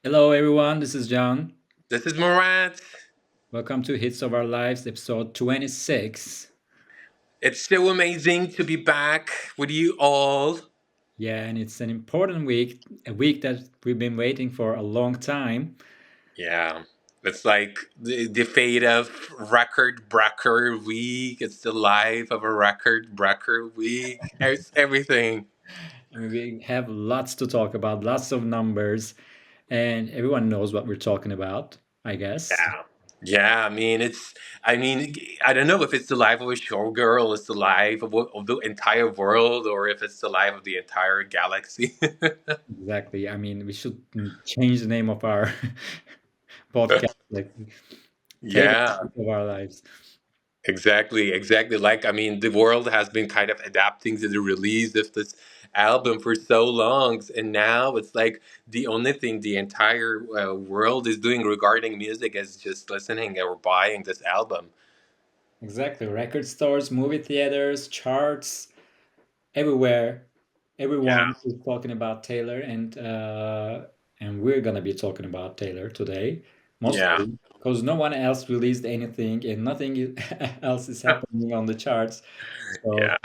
Hello, everyone. This is John. This is Murat. Welcome to Hits of Our Lives, episode 26. It's so amazing to be back with you all. Yeah, and it's an important week, a week that we've been waiting for a long time. Yeah, it's like the fate of record breaker week. It's the life of a record breaker week. It's everything. And we have lots to talk about, lots of numbers, and everyone knows what we're talking about, I guess. Yeah. Yeah, I mean, I mean, I don't know if it's the life of a showgirl, it's the life of the entire world, or if it's the life of the entire galaxy. Exactly. I mean, we should change the name of our podcast, like Takeover Yeah. of Our Lives. Exactly, exactly. Like, I mean, the world has been kind of adapting to the release of this album for so long, and now it's like the only thing the entire world is doing regarding music is just listening or buying this album. Exactly. Record stores, movie theaters, charts, everywhere. Yeah, Everyone is talking about Taylor, and we're gonna be talking about Taylor today, yeah, mostly because no one else released anything and nothing else is happening on the charts. yeah,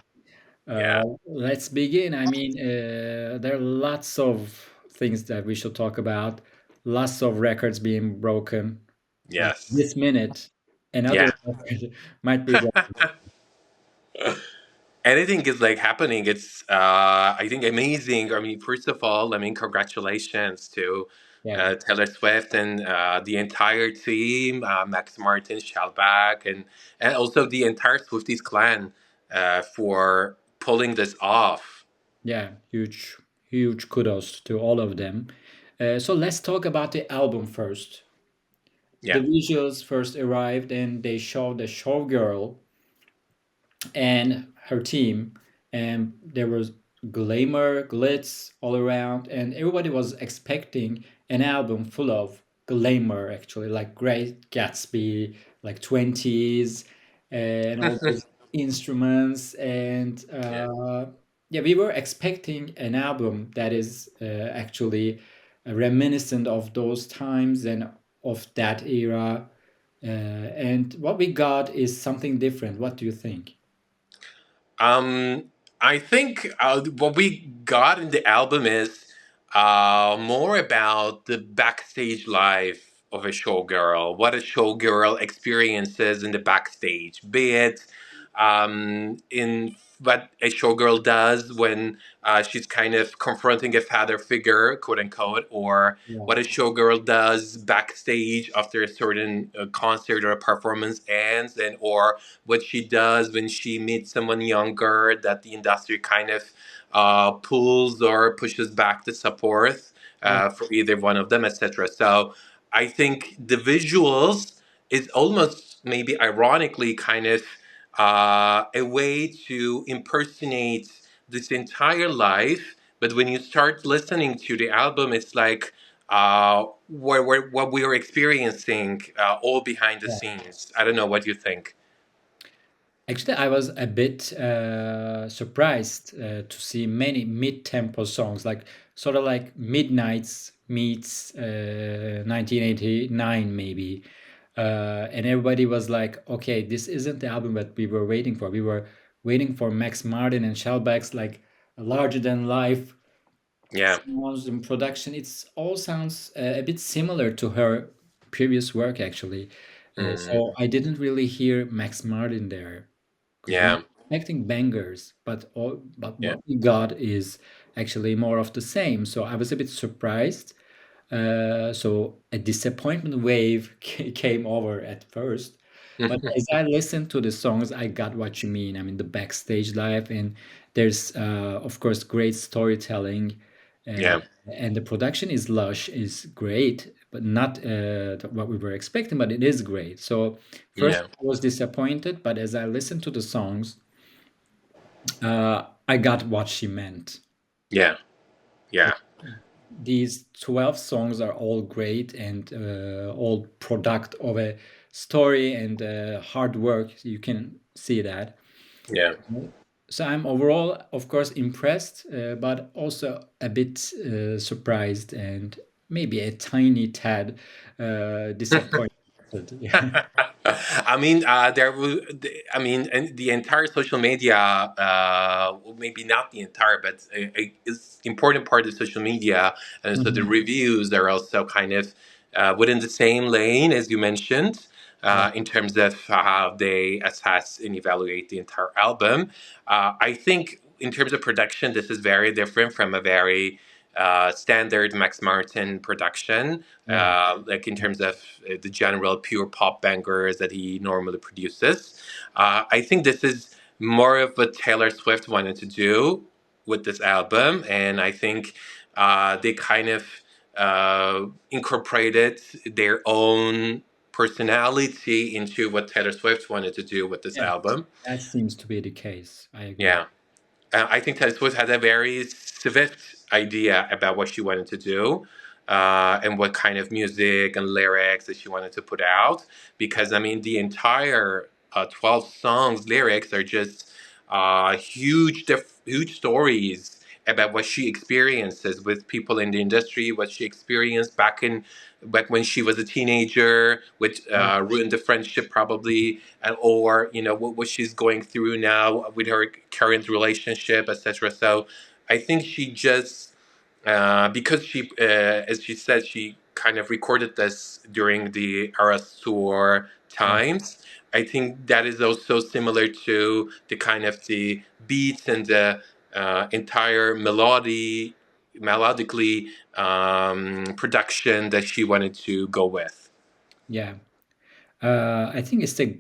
So yeah. let's begin. I mean, there are lots of things that we should talk about. Lots of records being broken. Like Yes, this minute, another yeah. record might be broken. Anything is like happening. It's I think amazing. I mean, first of all, I mean, congratulations to Yeah. Taylor Swift and the entire team, Max Martin, Shellback, and also the entire Swifties clan for pulling this off. Yeah, huge kudos to all of them. So let's talk about the album first. The Yeah. visuals first arrived and they showed the showgirl and her team, and there was glamour, glitz all around, and everybody was expecting an album full of glamour, actually, like Great Gatsby, like 20s, and all those instruments. And Yeah. yeah, we were expecting an album that is actually reminiscent of those times and of that era. And what we got is something different. What do you think? Um, I think what we got in the album is more about the backstage life of a showgirl, what a showgirl experiences in the backstage, be it in what a showgirl does when she's kind of confronting a father figure, quote unquote, or Yeah. what a showgirl does backstage after a certain concert or a performance ends, and or what she does when she meets someone younger that the industry kind of pulls or pushes back to support Yeah. for either one of them, etc. So I think the visuals is almost maybe ironically kind of a way to impersonate this entire life. But when you start listening to the album, it's like what we are experiencing all behind the Yeah. scenes. I don't know what you think. Actually, I was a bit surprised to see many mid-tempo songs, like sort of like Midnight's meets 1989, maybe. And everybody was like, okay, this isn't the album that we were waiting for. We were waiting for Max Martin and Shellback's like larger than life Yeah. sounds and production. It's all sounds a bit similar to her previous work, actually. So Mm, I didn't really hear Max Martin there because we were yeah. expecting bangers, but Yeah. what we got is actually more of the same. So I was a bit surprised. So a disappointment wave came over at first. But as I listened to the songs, I got what you mean. I mean, the backstage life, and there's, of course, great storytelling, uh, Yeah. and the production is lush, is great, but not what we were expecting, but it is great. So, first, Yeah. I was disappointed, but as I listened to the songs, I got what she meant. Yeah. Yeah. These 12 songs are all great and all product of a story and hard work. You can see that. Yeah. So I'm overall, of course, impressed, but also a bit surprised and maybe a tiny tad disappointed. Yeah. I mean, I mean, and the entire social media, well, maybe not the entire, but is important part of social media, and so the Mhm. reviews are also kind of within the same lane as you mentioned, Yeah. in terms of how they assess and evaluate the entire album. I think in terms of production, this is very different from a very standard Max Martin production, Yeah. like in terms of the general pure pop bangers that he normally produces. I think this is more of what Taylor Swift wanted to do with this album, and I think they kind of incorporated their own personality into what Taylor Swift wanted to do with this Yeah. album. That seems to be the case. I agree. Yeah. I think Taylor Swift had a very swift idea about what she wanted to do, and what kind of music and lyrics that she wanted to put out. Because I mean, the entire 12 songs lyrics are just huge stories about what she experiences with people in the industry, what she experienced back when she was a teenager, which Yeah. ruined the friendship probably, and or what she's going through now with her current relationship, etc. So I think she just because she as she said, she kind of recorded this during the Eras tour Yeah. times. I think that is also similar to the kind of the beats and the entire melodically production that she wanted to go with. Yeah. I think it's the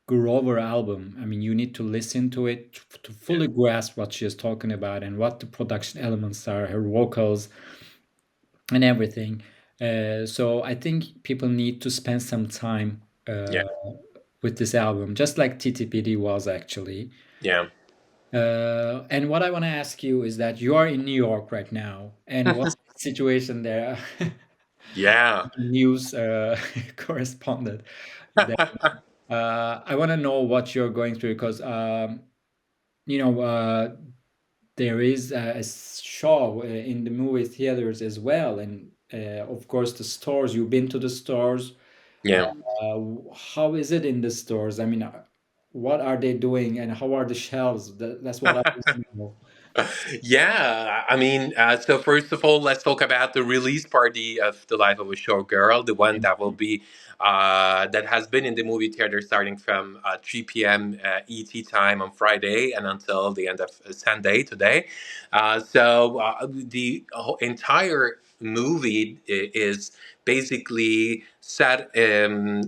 Grover album. I mean, you need to listen to it to Yeah, fully grasp what she is talking about and what the production elements are, her vocals and everything. So I think people need to spend some time yeah, with this album, just like TTPD was actually. yeah. And what I want to ask you is that you are in New York right now, and what's the situation there? Yeah. News correspondent. There. I want to know what you're going through because you know there is a show in the movie theaters as well, and of course the stores. You've been to the stores. Uh, Yeah. how is it in the stores? I mean, what are they doing, and how are the shelves? That's what I want to know. Yeah, I mean, so first of all, let's talk about the release party of The Life of a Showgirl, the one that will be that has been in the movie theater starting from 3 p.m. ET time on Friday and until the end of Sunday today. The whole entire movie is basically set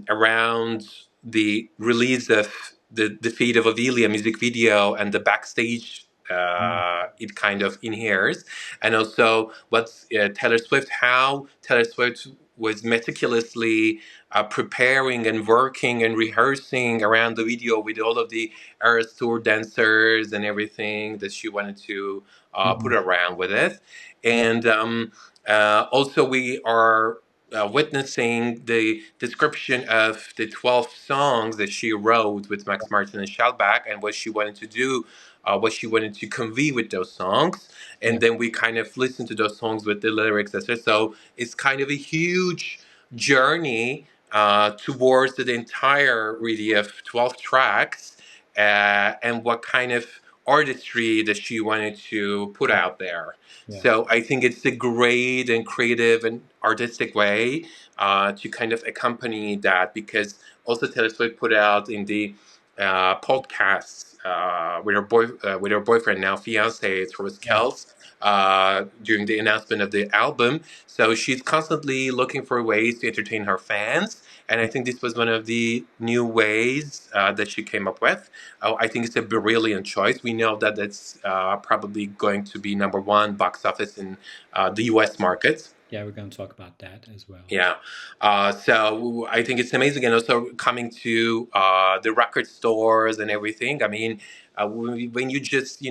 around the release of the Fate of Ophelia music video and the backstage Mm, it kind of inheres, and also what's how Taylor Swift was meticulously preparing and working and rehearsing around the video with all of the Eras Tour dancers and everything that she wanted to put mhm. around with it. Yeah, And also, we are witnessing the description of the 12 songs that she wrote with Max Martin and Shellback and what she wanted to do, what she wanted to convey with those songs. yeah, And then we kind of listen to those songs with the lyrics, etc. So it's kind of a huge journey towards the entire really of 12 tracks, and what kind of artistry that she wanted to put yeah, out there. yeah. So I think it's a great and creative and artistic way to kind of accompany that, because also Taylor Swift put out in the podcasts with her boyfriend, now fiance, Travis Yeah. Kelce, during the announcement of the album. So she's constantly looking for ways to entertain her fans, and I think this was one of the new ways that she came up with. I think it's a brilliant choice. We know that it's probably going to be number one box office in the U.S. market. Yeah, we're going to talk about that as well. Yeah. So I think it's amazing. And also coming to the record stores and everything. I mean, when you just,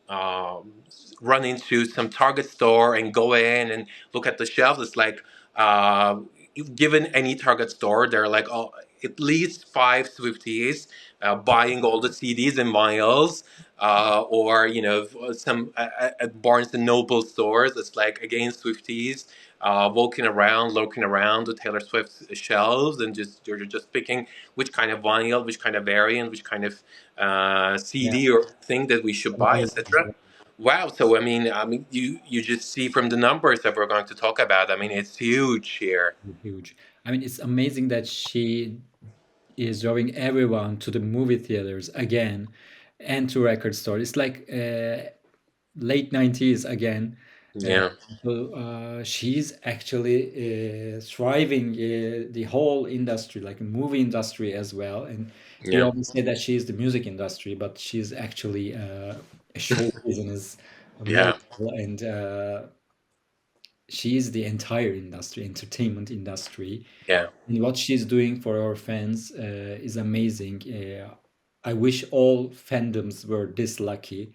um, run into some Target store and go in and look at the shelves, it's like, given any Target store, there are like at least five Swifties buying all the CDs and vinyls, or some at Barnes and Noble stores. It's like again Swifties walking around, looking around the Taylor Swift shelves, and just you're just picking which kind of vinyl, which kind of variant, which kind of Yeah, CD or thing that we should buy, etc. amazing. Wow. So I mean, you just see from the numbers that we're going to talk about. I mean, it's huge here. Huge. I mean, it's amazing that she is drawing everyone to the movie theaters again and to record stores. It's like late 90s again. Uh, Yeah. she's actually thriving the whole industry, like the movie industry as well. And we Yeah. always say that she's the music industry, but she's actually a show business Yeah. mogul, and she's the entire industry, entertainment industry. Yeah. And what she's doing for our fans is amazing. I wish all fandoms were this lucky.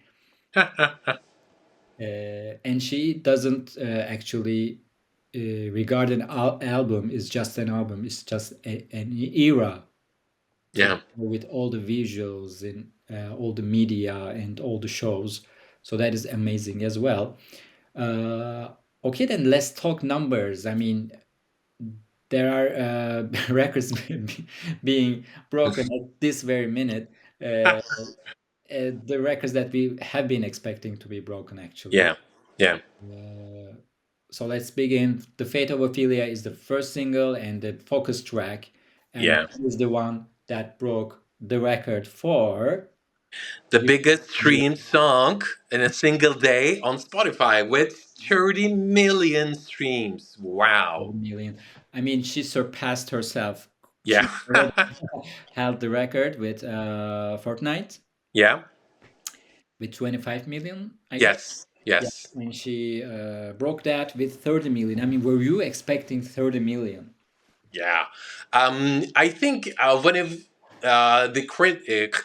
And she doesn't actually regard an album is just an album. It's just an era to Yeah. with all the visuals and all the media and all the shows. So that is amazing as well. Uh, okay, then let's talk numbers. I mean, there are records being broken at this very minute. Uh, the records that we have been expecting to be broken, actually. Yeah. Yeah. Uh, so let's begin. The Fate of Ophelia is the first single and the focus track, and Yeah. that is the one that broke the record for The biggest streamed song in a single day on Spotify with 30 million streams. Wow. million. I mean, she surpassed herself. Yeah. She already held the record with Fortnite Yeah. with 25 million, I guess. Yes. Yeah, Yes. and she broke that with 30 million. I mean, were you expecting 30 million? Yeah. I think one of the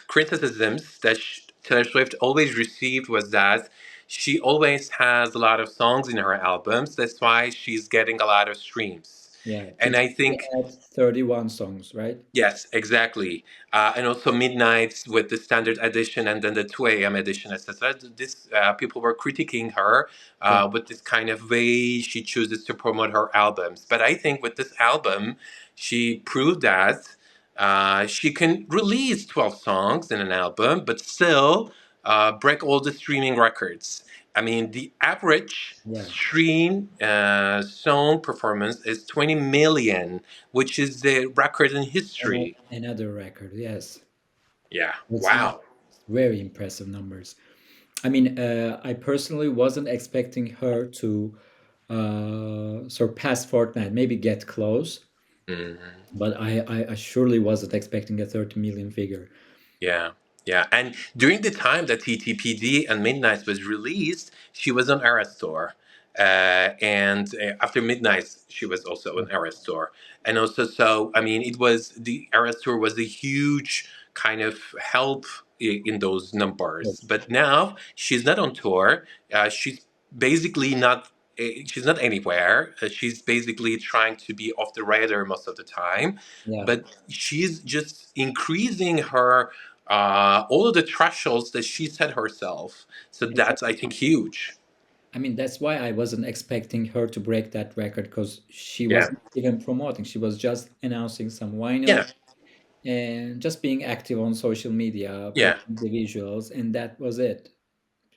criticisms that Taylor Swift always received was that she always has a lot of songs in her albums. That's why she's getting a lot of streams. Yeah, And today I we think had 31 songs, right? yes, exactly. And also Midnights with the standard edition and then the 2 a.m. edition, etc. This people were critiquing her Yeah, with this kind of way she chooses to promote her albums. But I think with this album, she proved that she can release 12 songs in an album, but still break all the streaming records. I mean, the average yeah. stream song performance is 20 million, which is the record in history. Another record, yes. Yeah. It's Wow. very impressive numbers. I mean, I personally wasn't expecting her to surpass Fortnite, maybe get close, Mhm. but I surely wasn't expecting a 30 million figure. Yeah, yeah. And during the time that TTPD and Midnight was released, she was on Era Store. And after Midnight, she was also on Era Store. And also, so, I mean, it was the Era Store was a huge kind of help in those numbers. Yes. But now she's not on tour. She's basically not. She's not anywhere. She's basically trying to be off the radar most of the time, Yeah. but she's just increasing her all of the thresholds that she set herself. So that's, I think, huge. I mean, that's why I wasn't expecting her to break that record because she Yeah, wasn't even promoting. She was just announcing some vinyl yeah, and just being active on social media, yeah, posting the visuals, and that was it.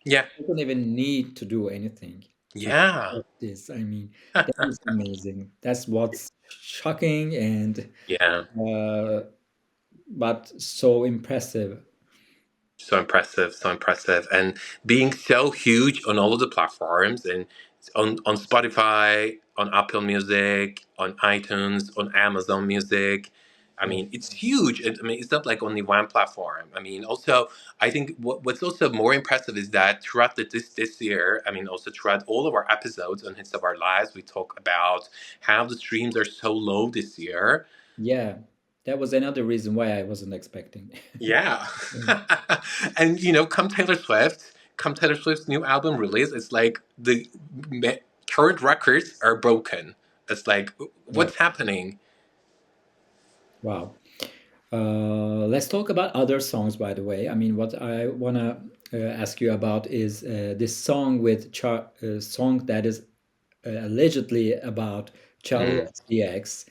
yeah, She didn't even need to do anything like yeah, this. I mean, that is amazing. That's what's shocking and yeah. uh, but so impressive. So impressive, so impressive, and being so huge on all of the platforms and on Spotify, on Apple Music, on iTunes, on Amazon Music. I Yeah. mean, it's huge. I mean, it's not like only one platform. I mean, also, I think what's also more impressive is that throughout this year, I mean, also throughout all of our episodes on Hits of Our Lives, we talk about how the streams are so low this year. Yeah, that was another reason why I wasn't expecting. Yeah. And come Taylor Swift's new album release, it's like the current records are broken. It's like, Right. what's happening? Wow. Let's talk about other songs, by the way. I mean, what I wanna ask you about is this song with song that is allegedly about Charlie Mm. XCX.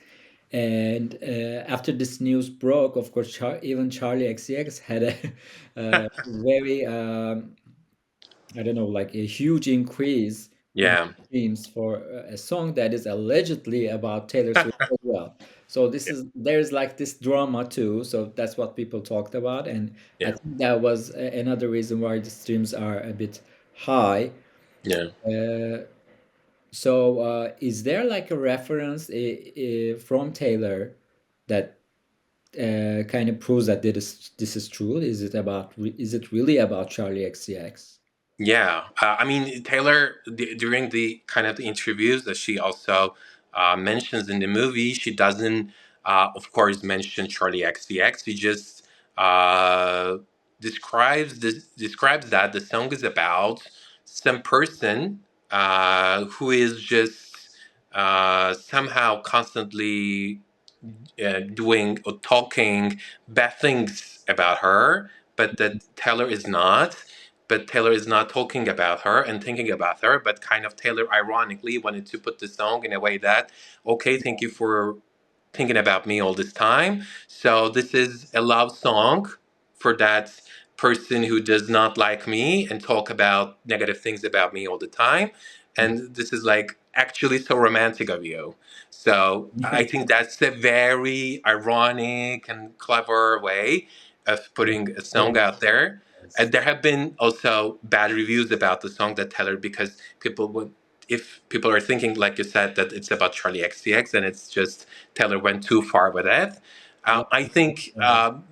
And after this news broke, of course, even Charlie XCX had a, very, I don't know, like a huge increase in Yeah. streams for a song that is allegedly about Taylor Swift as well. So there's like this drama too. So that's what people talked about, and I Yeah. think that was another reason why the streams are a bit high. Yeah. Uh, is there like a reference from Taylor that kind of proves that this is true? Is it really about Charlie XCX? Yeah, I mean Taylor during the kind of the interviews that she also mentions in the movie, she doesn't, of course, mention Charlie XCX. She just describes that the song is about some person who is just somehow constantly doing or talking bad things about her, but that Taylor is not. But Taylor is not talking about her and thinking about her, but kind of Taylor ironically wanted to put the song in a way that, okay, thank you for thinking about me all this time. So this is a love song for that person who does not like me and talk about negative things about me all the time. And this is like actually so romantic of you. So I think that's a very ironic and clever way of putting a song out there. And there have been also bad reviews about the song that Taylor, because people would, if people are thinking, like you said, that it's about Charlie XCX and it's just Taylor went too far with it. Yeah. I think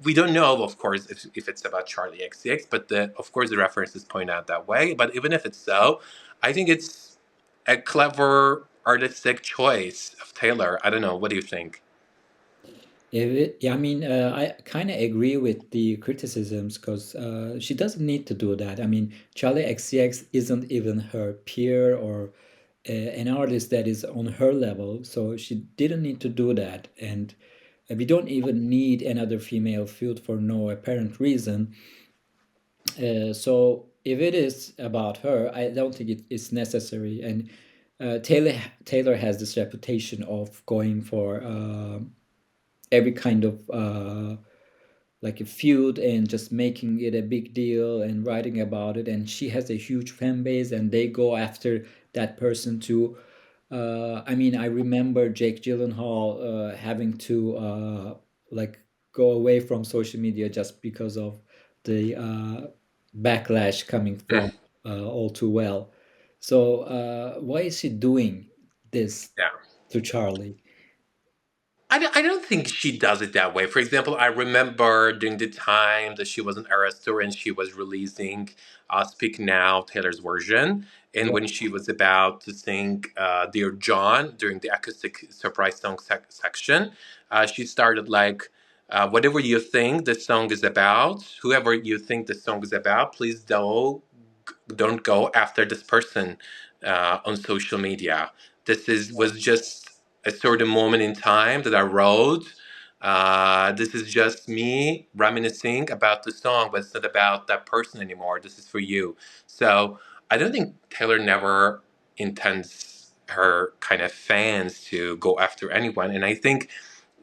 we don't know, of course, if it's about Charlie XCX, but of course the references point out that way. But even if it's so, I think it's a clever artistic choice of Taylor. I don't know. What do you think? Yeah, I mean, I kind of agree with the criticisms because she doesn't need to do that. I mean, Charlie XCX isn't even her peer or an artist that is on her level, so she didn't need to do that. And we don't even need another female feud for no apparent reason. So if it is about her, I don't think it's necessary. And Taylor has this reputation of going for every kind of like a feud and just making it a big deal and writing about it. And she has a huge fan base, and they go after that person too. I mean, I remember Jake Gyllenhaal having to like go away from social media just because of the backlash coming from All Too Well. So why is she doing this Yeah. to Charlie? I don't think she does it that way. For example, I remember during the time that she was an arrestor and she was releasing Speak Now, Taylor's version. And Yeah. when she was about to sing Dear John during the acoustic surprise song section, she started like, whatever you think the song is about, whoever you think the song is about, please don't go after this person on social media. This is was just a sort of moment in time that I wrote. This is just me reminiscing about the song, but it's not about that person anymore. This is for you. So I don't think Taylor never intends her kind of fans to go after anyone. And I think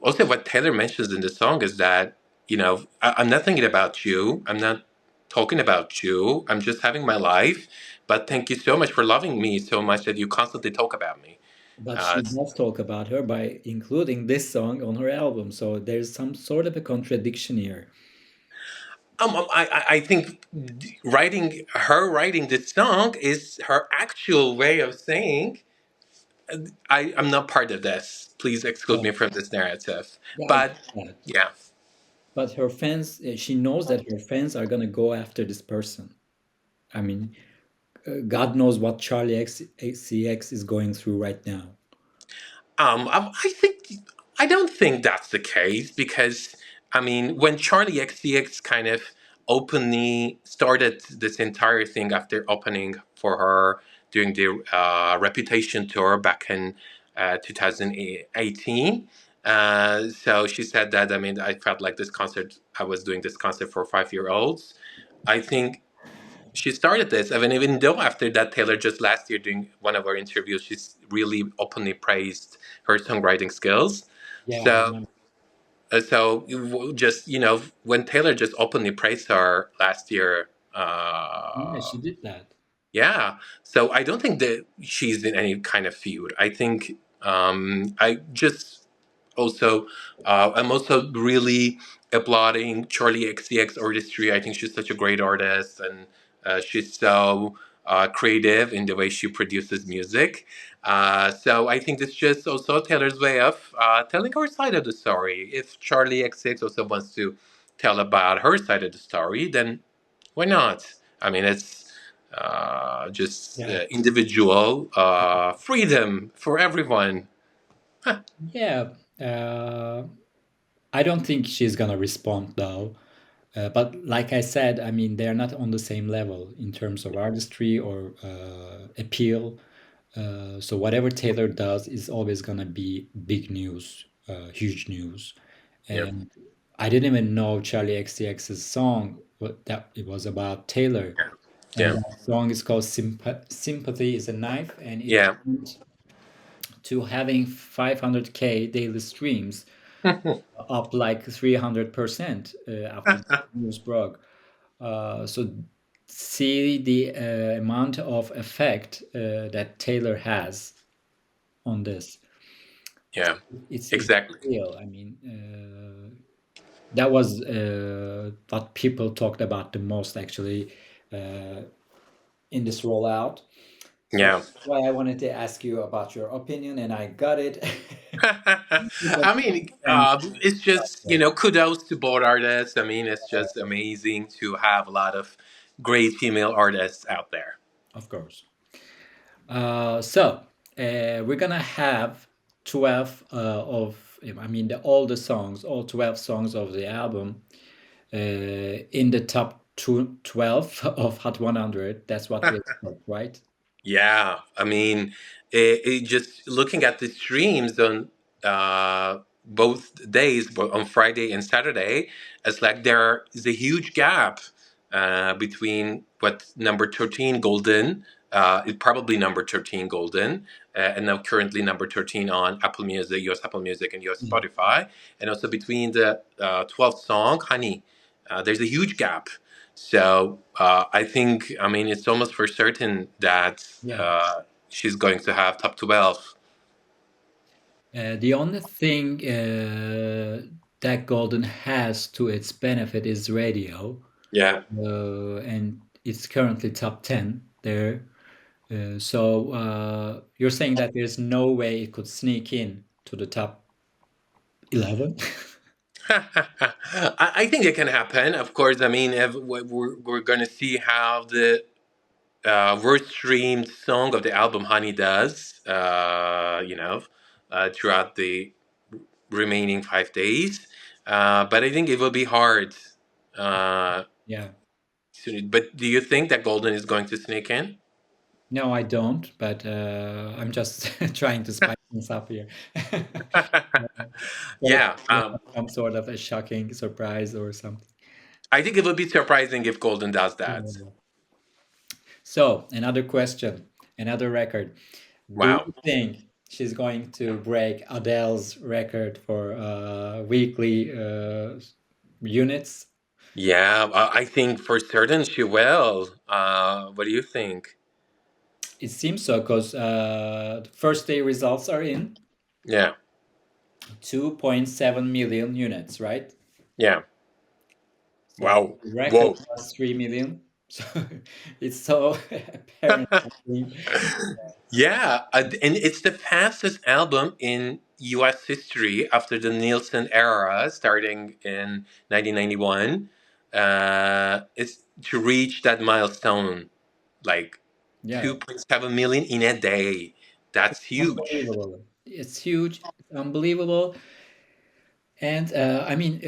also what Taylor mentions in the song is that, I'm not thinking about you. I'm not talking about you. I'm just having my life. But thank you so much for loving me so much that you constantly talk about me. But she Uh, does talk about her by including this song on her album, so there's some sort of a contradiction here. I think writing this song is her actual way of saying, I'm not part of this. Please exclude Yeah, me from this narrative. yeah, I get But that. yeah. But her fans, she knows that her fans are gonna go after this person. I mean, God knows what Charlie XCX is going through right now. I don't think that's the case because I mean, when Charlie XCX kind of openly started this entire thing after opening for her during the Reputation tour back in 2018. So she said that, I mean, I felt like this concert, I was doing this concert for 5 year olds. I think she started this. I mean, even though after that, Taylor just last year doing one of our interviews, she's really openly praised her songwriting skills. Yeah, I So, remember. just, when Taylor just openly praised her last year, Yeah, she did that. yeah. So I don't think that she's in any kind of feud. I think I just also I'm also really applauding Charlie XCX artistry. I think she's such a great artist, and she's so creative in the way she produces music. So I think it's just also Taylor's way of telling her side of the story. If Charlie XCX also wants to tell about her side of the story, then why not? I mean, it's just Yeah. individual freedom for everyone. Huh. Yeah. I don't think she's gonna respond though. But like I said, I mean, they're not on the same level in terms of artistry or appeal. So whatever Taylor does is always gonna be big news, huge news. Yeah, And I didn't even know Charlie XCX's song, but that it was about Taylor. And yeah, that song is called Sympathy is a Knife, and it yeah. went to having 500K daily streams, up like 300% after the news broke. So see the amount of effect that Taylor has on this. Yeah, It's exactly. real. I mean, that was what people talked about the most actually uh, in this rollout. So Yeah. that's why I wanted to ask you about your opinion, and I got it. Because I mean, and it's just, kudos to both artists. I mean, it's just amazing to have a lot of great female artists out there. of course. We're gonna have 12 I mean, all the songs, all 12 songs of the album in the top 12 of Hot 100. That's what we expect, right? Yeah, I mean, it just looking at the streams on both days, but on Friday and Saturday, it's like there is a huge gap between what number 13 Golden, it probably number 13 Golden, and now currently number 13 on Apple Music, US Apple Music, and US Yeah. Spotify, and also between the 12th song, Honey. There's a huge gap. So I think, I mean, it's almost for certain that Yeah. she's going to have top 12. The only thing that Golden has to its benefit is radio, Yeah. and it's currently top 10 there. You're saying that there's no way it could sneak in to the top 11? I think it can happen. Of course, I mean, if we're going to see how the worst streamed song of the album Honey does, throughout the remaining 5 days. But I think it will be hard. Uh, Yeah. but do you think that Golden is going to sneak in? No, I don't, but I'm just trying to spice things up here. So Yeah, some sort of a shocking surprise or something. I think it would be surprising if Golden does that. Yeah. So, another question, another record. Do Wow. you think she's going to break Adele's record for weekly units? Yeah, I think for certain she will. What do you think? It seems so because the first day results are in Yeah, 2.7 million units, right? yeah. So Wow. the record Whoa. was 3 million. So it's so apparent. I think. Yeah, and it's the fastest album in US history after the Nielsen era, starting in 1991. It's to reach that milestone, like Yeah, 2.7 million in a day. That's huge. unbelievable. It's huge. It's unbelievable. And I mean,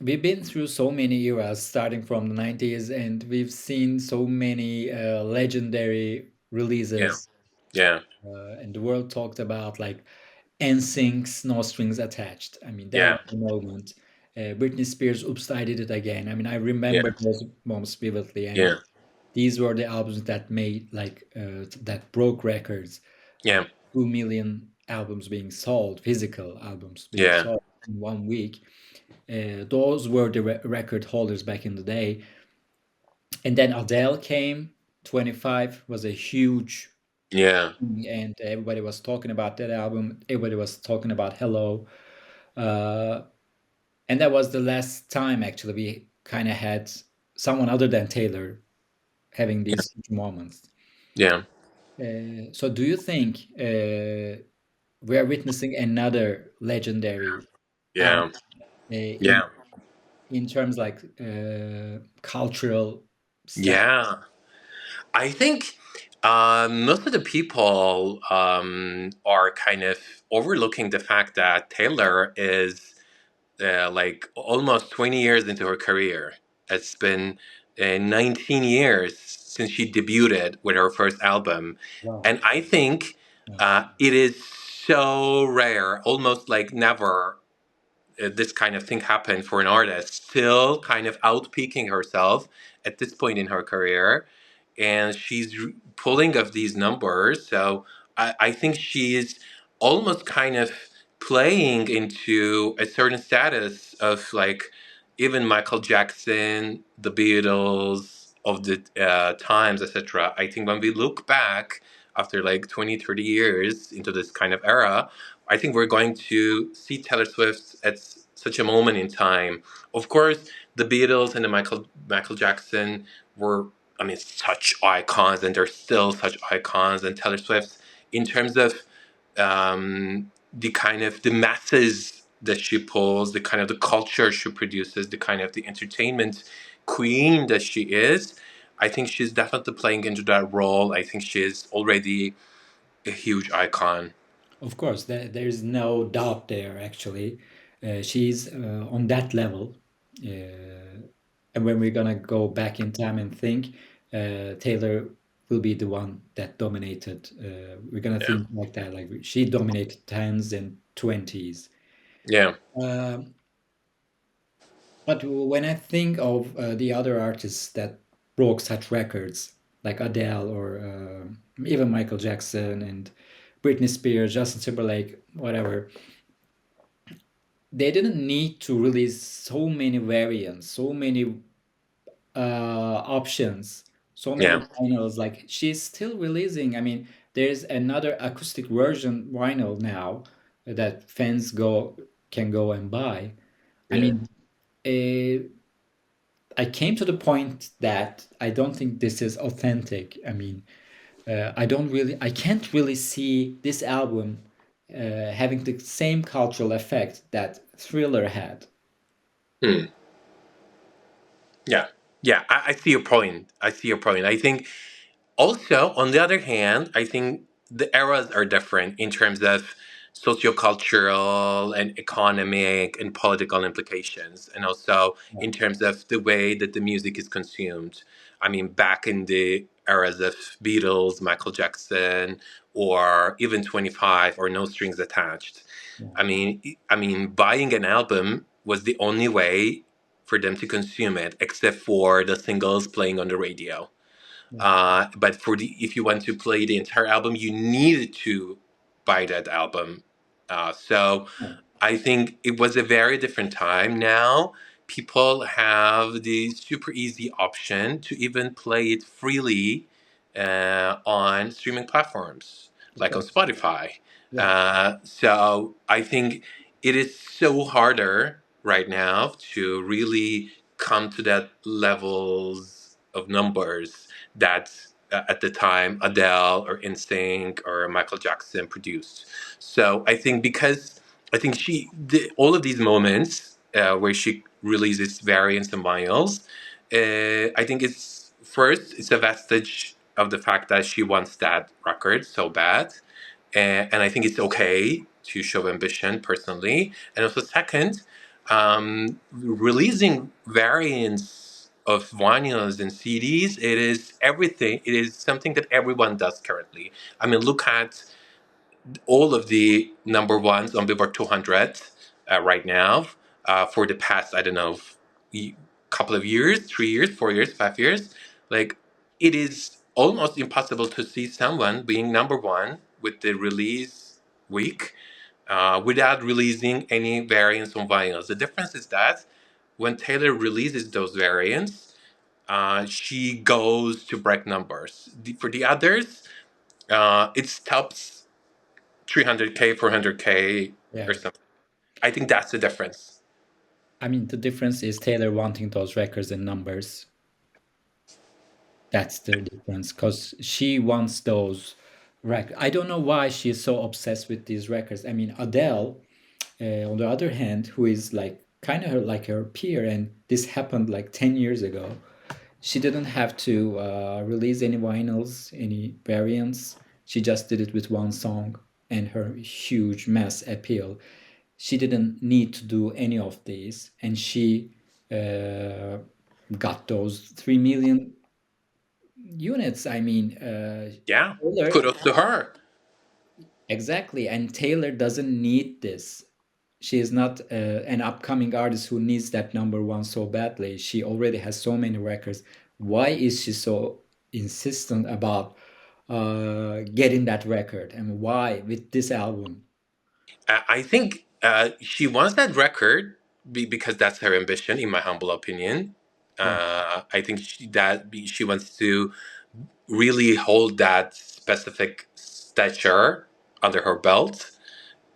we've been through so many eras, starting from the 90s, and we've seen so many legendary Yeah, releases. yeah. and the world talked about like NSYNC's No Strings Attached. I mean, that Yeah, was the moment. Britney Spears, Oops, I Did It Again. I mean, I yeah, remember those moments vividly, and yeah, these were the albums that made like that broke records. yeah, 2 million albums being sold, physical albums being yeah, sold in 1 week. Those were the record holders back in the day. And then Adele came. 25 was a huge yeah, thing, and everybody was talking about that album. Everybody was talking about Hello. Uh, and that was the last time actually we kind of had someone other than Taylor having these huge moments. yeah, So do you think we are witnessing another legendary album yeah, in yeah, terms like cultural status? yeah. I think most of the people are kind of overlooking the fact that Taylor is like almost 20 years into her career. It's been 19 years since she debuted with her first album. Wow. And I think Yeah. it is so rare, almost like never, this kind of thing happen for an artist still kind of outpeaking herself at this point in her career, and she's pulling of these numbers. So I think she is almost kind of playing into a certain status of like even Michael Jackson, the Beatles of the times, etc. I think when we look back after like 20, 30 years into this kind of era, I think we're going to see Taylor Swift at such a moment in time. Of course, the Beatles and the Michael Jackson were, I mean, such icons, and they're still such icons. And Taylor Swift, in terms of the kind of the masses that she pulls, the kind of the culture she produces, the kind of the entertainment queen that she is, I think she's definitely playing into that role. I think she is already a huge icon. Of course, there's no doubt there, actually. She's on that level. And when we're gonna go back in time and think, Taylor will be the one that dominated. We're gonna Yeah. think like that, like she dominated tens and twenties. Yeah. Um, but when I think of the other artists that broke such records, like Adele or even Michael Jackson and Britney Spears, Justin Timberlake, whatever, they didn't need to release so many variants, so many options, so many Yeah. vinyls. Like she's still releasing. I mean, there's another acoustic version vinyl now that fans go can go and buy. I Yeah. mean, uh, I came to the point that I don't think this is authentic. I mean, I can't really see this album having the same cultural effect that Thriller had. Hmm. Yeah. Yeah. I see your point. I see your point. I think also, on the other hand, I think the eras are different in terms of sociocultural and economic and political implications, and also Yeah, in terms of the way that the music is consumed. I mean, back in the eras of Beatles, Michael Jackson, or even 25 or No Strings Attached. yeah, I mean, buying an album was the only way for them to consume it, except for the singles playing on the radio. yeah, But for the if you want to play the entire album, you needed to buy that album. So yeah, I think it was a very different time. Now people have the super easy option to even play it freely on streaming platforms of like on course. Spotify. Yeah, So I think it is so harder right now to really come to that levels of numbers that at the time Adele or NSYNC or Michael Jackson produced. So I think all of these moments where she releases variants and vinyls, I think it's a vestige of the fact that she wants that record so bad, and I think it's okay to show ambition personally. And also, second, releasing variants. of vinyls and CDs, it is everything. It is something that everyone does currently. I mean, look at all of the number ones on Billboard 200 right now for the past, I don't know, couple of years, 3 years, 4 years, 5 years. Like, it is almost impossible to see someone being number one with the release week without releasing any variants on vinyls. The difference is that when Taylor releases those variants, she goes to break numbers. For the others, it stops 300K, 400K, or Yeah. something. I think that's the difference. I mean, the difference is Taylor wanting those records and numbers. That's the difference because she wants those records. I don't know why she is so obsessed with these records. I mean, Adele, on the other hand, who is like kind of like her peer, and this happened like 10 years ago. She didn't have to release any vinyls, any variants. She just did it with one song and her huge mass appeal. She didn't need to do any of these, and she uh, got those 3 million units. I mean, Yeah, Taylor, kudos to her. exactly. And Taylor doesn't need this. She is not an upcoming artist who needs that number one so badly. She already has so many records. Why is she so insistent about getting that record? And why with this album? I think she wants that record because that's her ambition, in my humble opinion. Yeah. I think she wants to really hold that specific stature under her belt.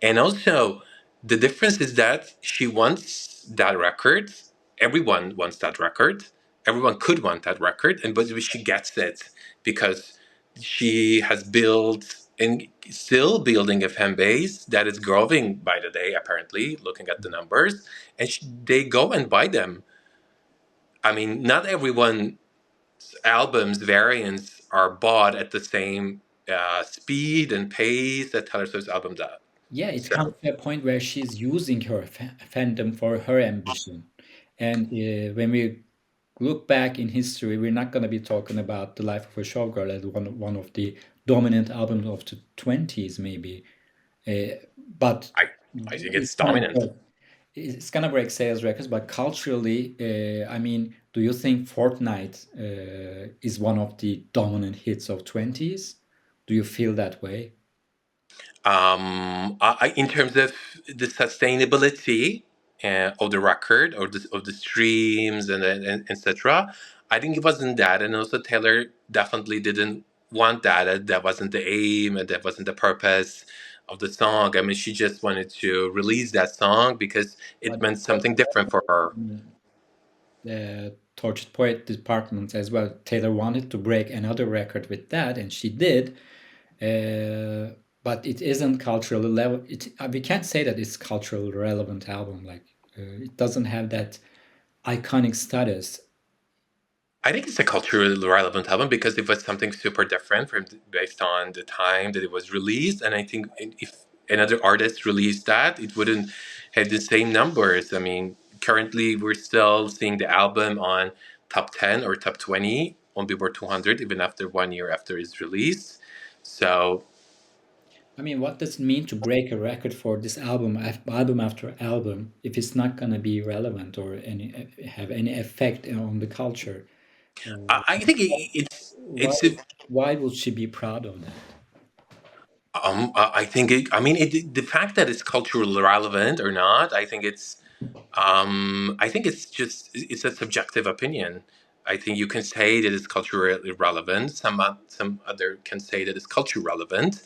And also, the difference is that she wants that record. Everyone wants that record. Everyone could want that record, and but she gets it because she has built and still building a fan base that is growing by the day. Apparently, looking at the numbers, and they go and buy them. I mean, not everyone's albums variants are bought at the same speed and pace that Taylor Swift's album does. Yeah, it So comes to a point where she's using her fandom for her ambition. And when we look back in history, we're not going to be talking about The Life of a Showgirl as one of the dominant albums of the 20s, maybe. But I I think it's it's gonna dominant. break, it's gonna break sales records. But culturally, I mean, do you think Fortnite is one of the dominant hits of 20s? Do you feel that way? In terms of the sustainability of the record or of the streams and etc., I think it wasn't that, and also Taylor definitely didn't want that. That wasn't the aim, and that wasn't the purpose of the song. I mean, she just wanted to release that song because it But meant something different for her. the Tortured Poet department as well. Taylor wanted to break another record with that, and she did. Uh, but it isn't culturally level. We can't say that it's culturally relevant album. Like it doesn't have that iconic status. I think it's a culturally relevant album because it was something super different from based on the time that it was released, and I think if another artist released that, it wouldn't have the same numbers. I mean, currently we're still seeing the album on top 10 or top 20 on Billboard 200, even after 1 year after its release. So I mean, what does it mean to break a record for this album, album after album, if it's not gonna be relevant or any have any effect on the culture? I think Why it's why would she be proud of that? I think I mean the fact that it's culturally relevant or not, I think it's just it's a subjective opinion. I think you can say that it's culturally relevant. Some other can say that it's culture relevant,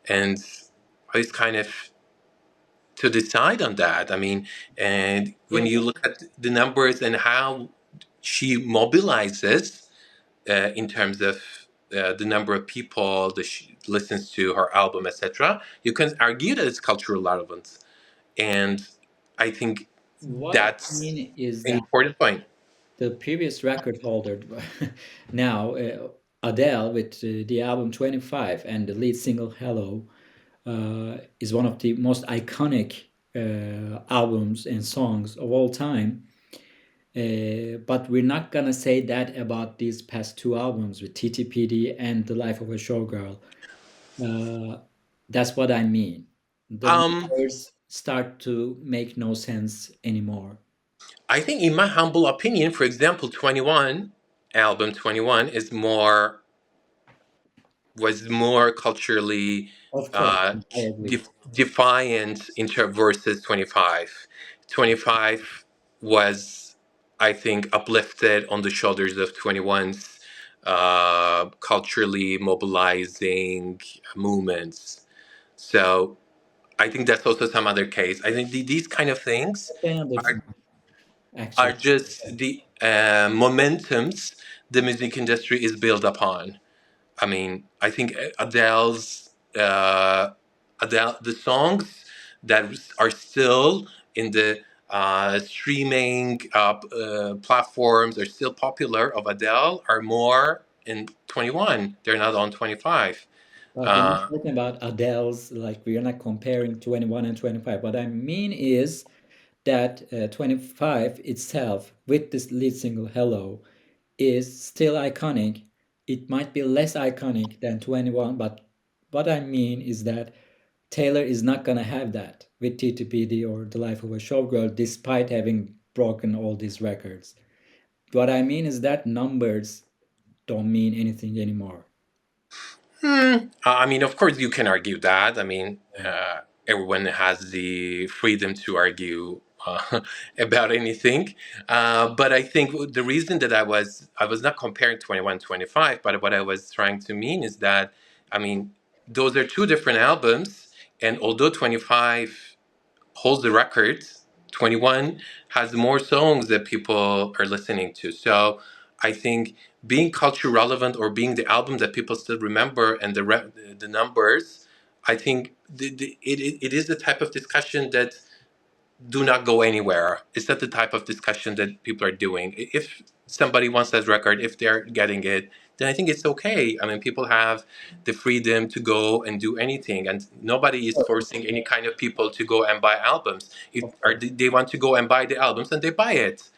and it's kind of to decide on that. I mean, and when Yeah, you look at the numbers and how she mobilizes in terms of the number of people that she listens to her album, etc., you can argue that it's cultural relevance, and I think what I that's mean is an that important point. the previous record holder now, Adele, with the album 25 and the lead single Hello, is one of the most iconic albums and songs of all time. But we're not gonna say that about these past two albums with TTPD and The Life of a Showgirl. Uh, that's what I mean. The Um, numbers start to make no sense anymore. I think, in my humble opinion, for example, 21 album 21 is more was more culturally Of course, I uh, agree. defiant versus 25. 25 was, I think, uplifted on the shoulders of 21's culturally mobilizing movements. So I think that's also some other case. I think these kind of things Kind of are, different, are actually. just the momentums the music industry is built upon. I mean, I think the songs that are still in the streaming platforms are still popular of Adele are more in 21. They're not on 25. But we're not Uh, talking about Adele's, like, we are not comparing 21 and 25. What I mean is that 25 itself, with this lead single Hello, is still iconic. It might be less iconic than 21, but what I mean is that Taylor is not gonna have that with TTPD or The Life of a Showgirl, despite having broken all these records. What I mean is that numbers don't mean anything anymore. I mean, of course, you can argue that. I mean, everyone has the freedom to argue about anything. But I think the reason that I was not comparing 21 25, but what I was trying to mean is that, I mean, those are two different albums, and although 25 holds the record, 21 has more songs that people are listening to. So I think being culture relevant or being the album that people still remember and the numbers, I think it is the type of discussion that do not go anywhere. It's not the type of discussion that people are doing. If somebody wants that record, if they're getting it, then I think it's okay. I mean, people have the freedom to go and do anything, and nobody is forcing any kind of people to go and buy albums. If Of or course. they want to go and buy the albums, and they buy it.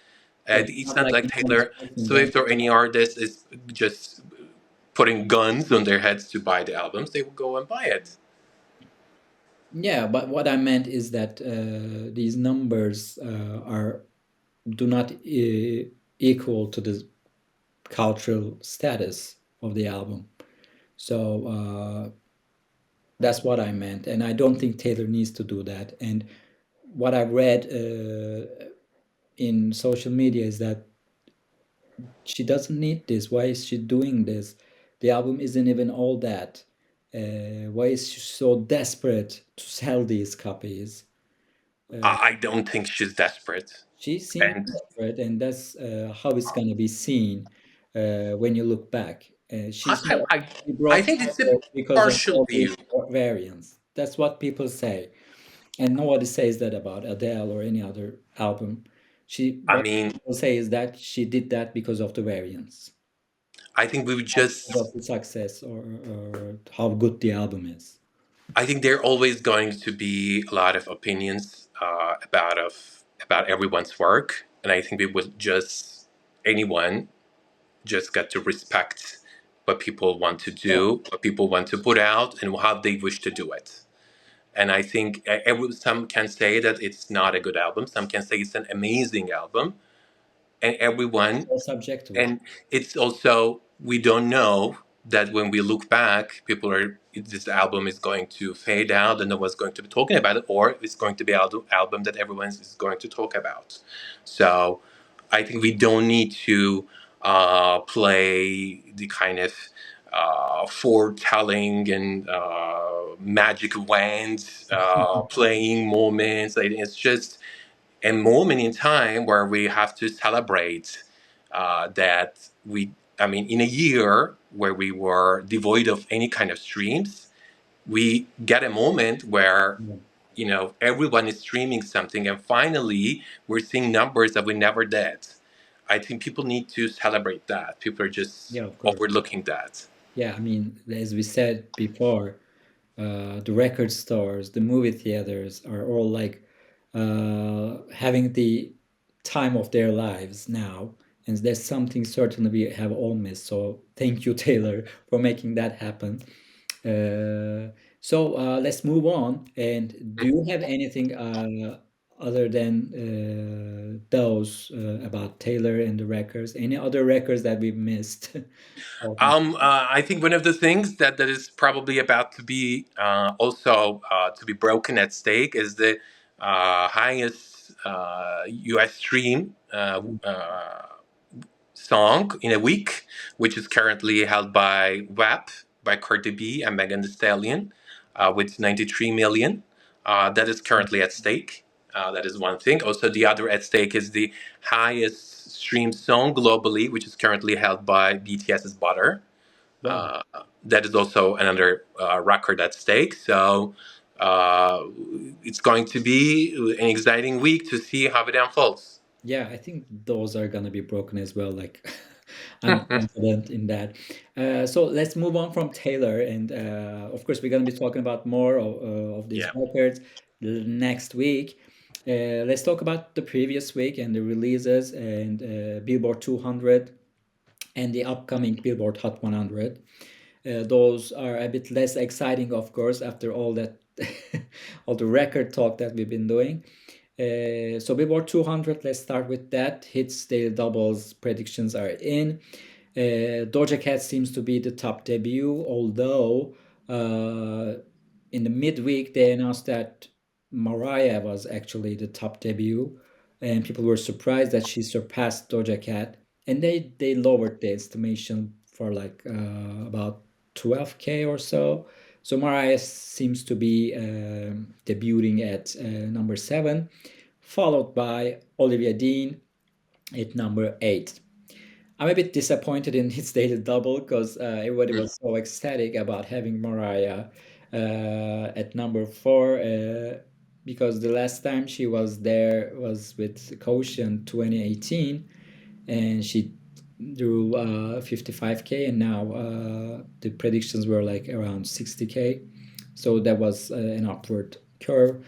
Yeah, And it's it's not not like like anyone is Taylor forcing them. Swift or any artist is just putting guns on their heads to buy the albums. They will go and buy it. Yeah, but what I meant is that these numbers are do not equal to the cultural status of the album. So that's what I meant, and I don't think Taylor needs to do that. And what I read in social media is that she doesn't need this. Why is she doing this? The album isn't even all that. Why is she so desperate to sell these copies? I don't think she's desperate. She seems And desperate, and that's how it's going to be seen when you look back. I, She's I, not. I She I broke think it's a records because of partial all these view. variants. That's what people say, and nobody says that about Adele or any other album. I What mean, people say is that she did that because of the variants, I think we would not because of just. the success or how good the album is. I think there are always going to be a lot of opinions about everyone's work, and I think we would just anyone just got to respect what people want to Yeah, do, what people want to put out, and how they wish to do it. And I think some can say that it's not a good album. Some can say it's an amazing album, and it's everyone all subjective. and it's also we don't know that when we look back people are this album is going to fade out and no one's going to be talking about it, or it's going to be an album that everyone is going to talk about. So I think we don't need to play the kind of foretelling and magic wands playing moments. Like, it's just a moment in time where we have to celebrate that I mean, in a year where we were devoid of any kind of streams, we get a moment where, Yeah, everyone is streaming something, and finally we're seeing numbers that we never did. I think people need to celebrate that. People are just yeah, of course. overlooking that. Yeah, I mean, as we said before, the record stores, the movie theaters are all like having the time of their lives now, and that's something certainly we have all missed. So thank you, Taylor, for making that happen. Let's move on. And do you have anything other than those about Taylor and the records? Any other records that we missed? Talking. I think one of the things that is probably about to be also to be broken at stake is the highest U.S. stream song in a week, which is currently held by WAP by Cardi B and Megan Thee Stallion with 93 million. That is currently at stake. That is one thing. Also, the other at stake is the highest streamed song globally, which is currently held by BTS's Butter. Wow. Uh, that is also another record at stake. So uh, it's going to be an exciting week to see how it unfolds. Yeah, I think those are gonna be broken as well. Like, I'm confident in that. So let's move on from Taylor, and of course, we're gonna be talking about more of these Yeah. records next week. Let's talk about the previous week and the releases and Billboard 200 and the upcoming Billboard Hot 100. Those are a bit less exciting, of course, after all that, all the record talk that we've been doing. So Billboard 200, let's start with that. Hits, daily doubles, predictions are in. Doja Cat seems to be the top debut, although uh, in the midweek they announced that Mariah was actually the top debut, and people were surprised that she surpassed Doja Cat, and they lowered the estimation for like about 12K or so. So Mariah seems to be debuting at number 7, followed by Olivia Dean at number 8. I'm a bit disappointed in his daily double because everybody Mm. was so ecstatic about having Mariah at number 4 because the last time she was there was with Quotient 2018 and she drew 55K, and now the predictions were like around 60K. So that was an upward curve.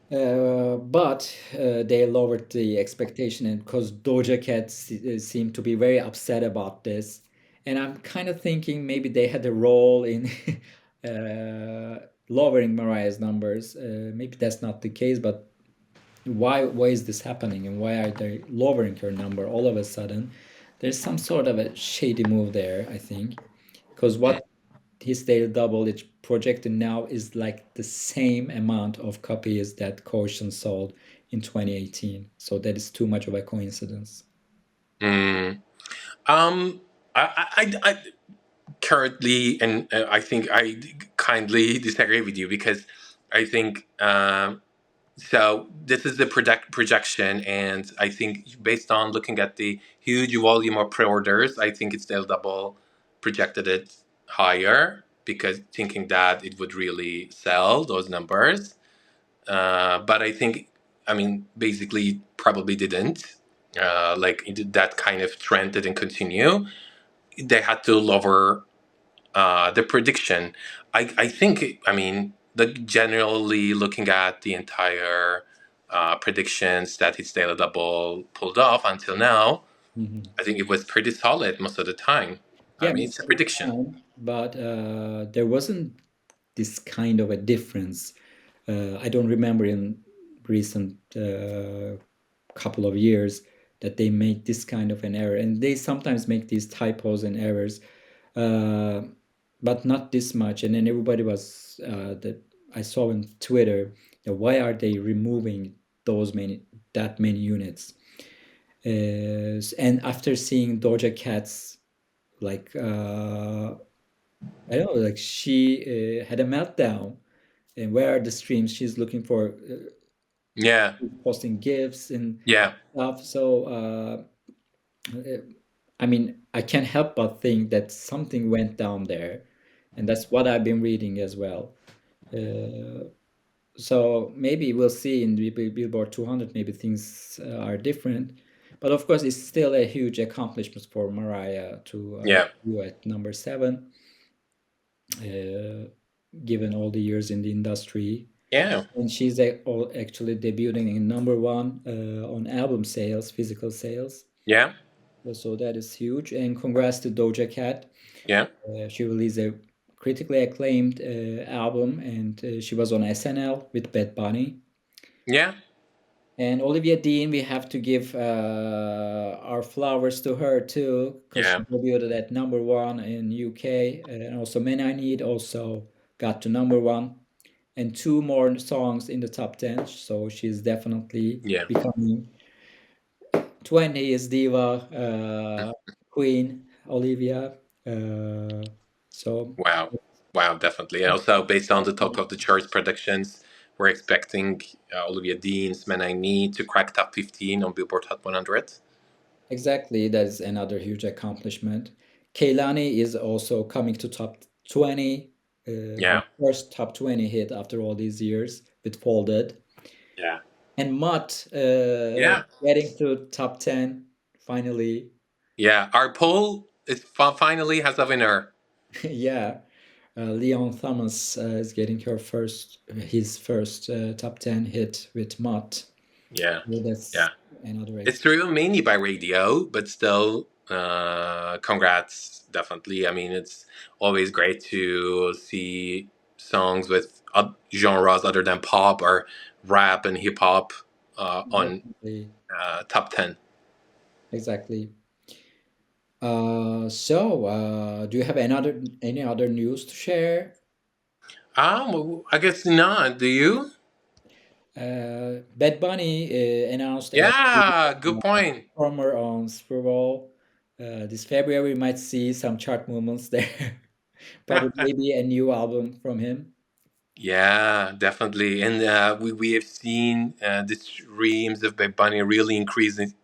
But they lowered the expectation, and because Doja Cat seemed to be very upset about this, and I'm kind of thinking maybe they had a role in lowering Mariah's numbers. Maybe that's not the case, but why is this happening, and why are they lowering her number all of a sudden? There's some sort of a shady move there, I think, because what his daily double it's projected now is like the same amount of copies that Caution sold in 2018. So that is too much of a coincidence. Mm. Um, I currently, and I think I kindly disagree with you because I think so. This is the projection, and I think based on looking at the huge volume of pre-orders, I think it's still double projected it higher because thinking that it would really sell those numbers. But I think, I mean, basically probably didn't. That kind of trend didn't continue. They had to lower the prediction. I think, I mean, generally looking at the entire predictions that his daily double pulled off until now, Mhm. I think it was pretty solid most of the time. I Yeah, mean, most it's a of the prediction. time, but there wasn't this kind of a difference. I don't remember in recent couple of years that they make this kind of an error, and they sometimes make these typos and errors, uh, but not this much. And then everybody was that I saw on Twitter, why are they removing those many that many units? And after seeing Doja Cat's like I don't know, like she had a meltdown. And where are the streams? She's looking for Yeah, posting gifs and yeah, stuff. So uh, I mean, I can't help but think that something went down there, and that's what I've been reading as well. Uh, so maybe we'll see in the Billboard 200. Maybe things are different, but of course, it's still a huge accomplishment for Mariah to yeah. debut at number 7, uh, given all the years in the industry. Yeah. and she's actually debuting in number one on album sales, physical sales. Yeah. So that is huge. And congrats to Doja Cat. Yeah. She released a critically acclaimed album, and she was on SNL with Bad Bunny. Yeah. And Olivia Dean, we have to give our flowers to her too, because she Yeah. debuted at number one in UK, and also "Men I Need" also got to number one, and two more songs in the top 10. So she's definitely Yeah. becoming 20s diva queen, Olivia. Uh, so Wow. Wow, definitely. And also, based on the top of the charts predictions, we're expecting Olivia Dean's Man I Need to crack top 15 on Billboard Hot 100. exactly, that is another huge accomplishment. Kehlani is also coming to top 20, her Yeah. first top 20 hit after all these years with Folded. Yeah. And Mutt Yeah. getting to top 10 finally. Yeah. Our poll is finally has a winner. Yeah, Leon Thomas is getting his first top 10 hit with Mutt. Yeah. So that's Yeah. another It's driven mainly by radio, but still, congrats, definitely. I mean, it's always great to see songs with genres other than pop or rap and hip hop on definitely top 10. exactly. Do you have any other news to share? I guess not. Do you? Bad Bunny announced a Yeah, good point. performer on Super Bowl. This February, we might see some chart movements there. Probably maybe a new album from him. Yeah, definitely. And we have seen the streams of Bad Bunny really increasing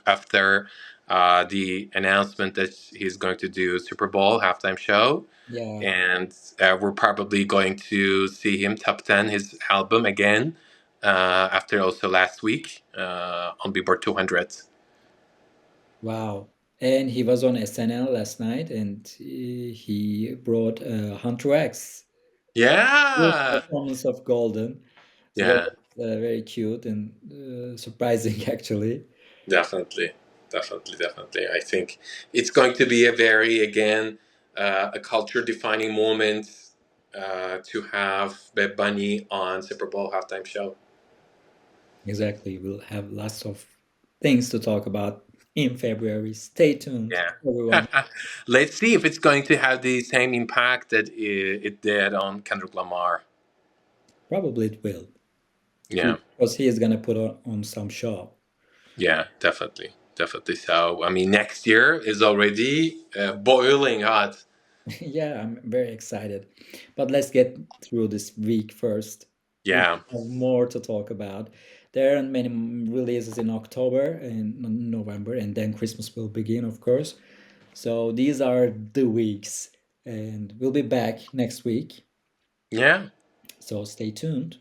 after the announcement that he's going to do Super Bowl halftime show. Yeah, And we're probably going to see him top 10 his album again after also last week on Billboard 200. wow. And he was on SNL last night, and he brought Hunter X full Yeah. performance of Golden. So that Yeah. was very cute and surprising, actually. Definitely, definitely, definitely. I think it's going to be a very, again, a culture defining moment to have Bad Bunny on Super Bowl halftime show. Exactly. We'll have lots of things to talk about in February. Stay tuned, Yeah. everyone. Let's see if it's going to have the same impact that it did on Kendrick Lamar. Probably it will, Yeah. because he is going to put on some show. Yeah, definitely. Definitely. So, I mean, next year is already boiling hot. Yeah, I'm very excited. But let's get through this week first. We Yeah. have more to talk about. There are many releases in October and November, and then Christmas will begin, of course. So these are the weeks, and we'll be back next week. Yeah. So stay tuned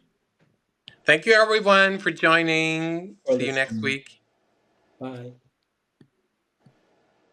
Thank you, everyone, for joining. for See you next listening. week. Bye.